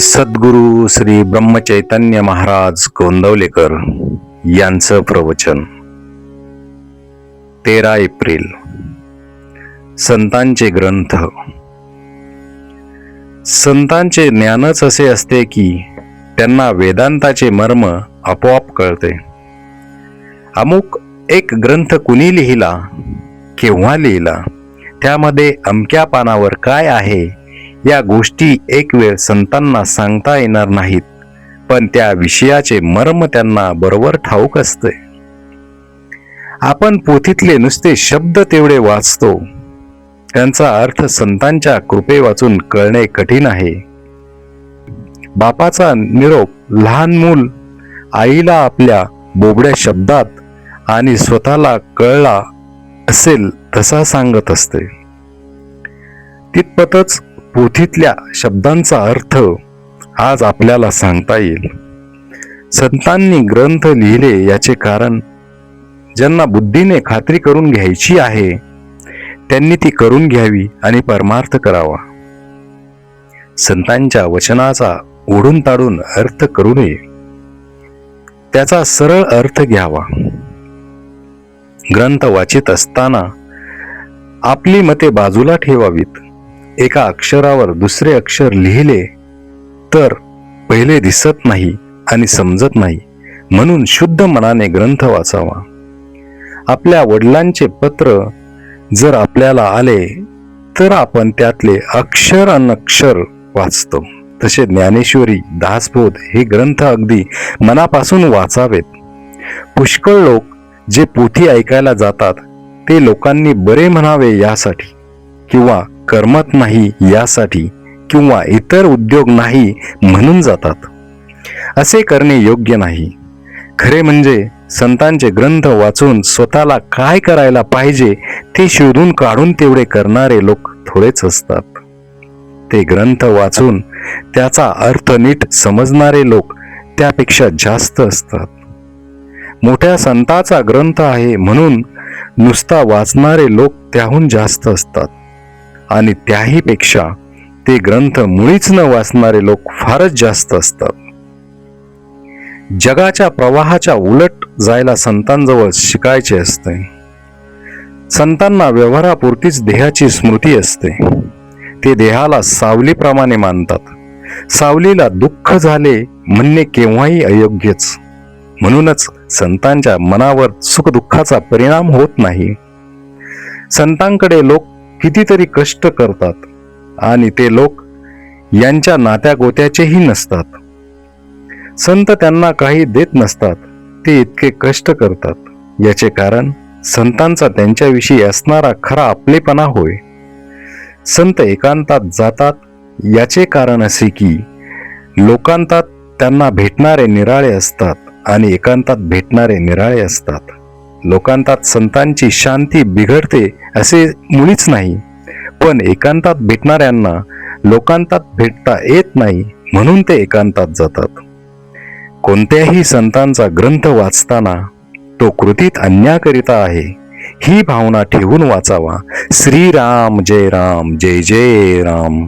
सद्गुरू श्री ब्रह्मचैतन्य महाराज गोंदवलेकर यांचं प्रवचन 13 एप्रिल. संतांचे ग्रंथ. संतांचे ज्ञानच असे असते की त्यांना वेदांताचे मर्म आपोआप कळते. अमुक एक ग्रंथ कुणी लिहिला, केव्हा लिहिला, त्यामध्ये अमक्या पानावर काय आहे या गोष्टी एक वेळ संतांना सांगता येणार नाहीत, पण त्या विषयाचे मर्म त्यांना बरोबर ठाऊक असते. आपण पोथीतले नुसते शब्द तेवढे वाचतो, त्यांचा अर्थ संतांच्या कृपे वाचून कळणे कठीण आहे. बापाचा निरोप लहान मूल आईला आपल्या बोबड्या शब्दात आणि स्वतःला कळला असेल तसा सांगत असते. तितपतच पोथीतल्या शब्दांचा अर्थ आज आपल्याला सांगता येईल. संतांनी ग्रंथ लिहिले याचे कारण ज्यांना बुद्धीने खात्री करून घ्यायची आहे त्यांनी ती करून घ्यावी आणि परमार्थ करावा. संतांच्या वचनाचा ओढून ताडून अर्थ करू नये, त्याचा सरळ अर्थ घ्यावा. ग्रंथ वाचित असताना आपली मते बाजूला ठेवावीत. एका अक्षरावर दुसरे अक्षर लिहिले तर पहिले दिसत नाही आणि समजत नाही, म्हणून शुद्ध मनाने ग्रंथ वाचावा. आपल्या वडिलांचे पत्र जर आपल्याला आले तर आपण त्यातले अक्षर अनक्षर वाचतो. तसे ज्ञानेश्वरी, दासबोध हे ग्रंथ अगदी मनापासून वाचावेत. पुष्कळ लोक जे पोथी ऐकायला जातात ते लोकांनी बरे म्हणावे यासाठी, किंवा करमत नाही यासाठी, किंवा इतर उद्योग नाही म्हणून जातात. असे करणे योग्य नाही. खरे म्हणजे संतांचे ग्रंथ वाचून स्वतःला काय करायला पाहिजे ते शोधून काढून तेवढे करणारे लोक थोडेच असतात. ते ग्रंथ वाचून त्याचा अर्थ नीट समजणारे लोक त्यापेक्षा जास्त असतात. मोठ्या संताचा ग्रंथ आहे म्हणून नुसता वाचणारे लोक त्याहून जास्त असतात, आणि त्याही पेक्षा ते ग्रंथ मुळीच न वाचणारे लोक फारच जास्त असतात. जगाच्या प्रवाहाच्या उलट जायला संतांजवळ शिकायचे असते. संतांना व्यवहारापुरतीच देहाची स्मृती असते. ते देहाला सावलीप्रमाणे मानतात. सावलीला दुःख झाले म्हणणे केव्हाही अयोग्यच. म्हणूनच संतांच्या मनावर सुखदुःखाचा परिणाम होत नाही. संतांकडे लोक कितीतरी कष्ट करतात आणि ते लोक यांच्या नात्या गोत्याचेही नसतात. संत त्यांना काही देत नसतात, ते इतके कष्ट करतात. याचे कारण संतांचा त्यांच्याविषयी असणारा खरा आपलेपणा होय. संत एकांतात जातात याचे कारण असे की लोकांतात त्यांना भेटणारे निराळे असतात आणि एकांतात भेटणारे निराळे असतात. लोकांतात संतांची शांती बिघडते असे मुळीच नाही, पण एकांतात भेटणाऱ्यांना लोकांतात भेटता येत नाही म्हणून ते एकांतात जातात. कोणत्याही संतांचा ग्रंथ वाचताना तो कृतीत आणण्याकरिता आहे ही भावना ठेवून वाचावा. श्रीराम जय राम, जय जय राम.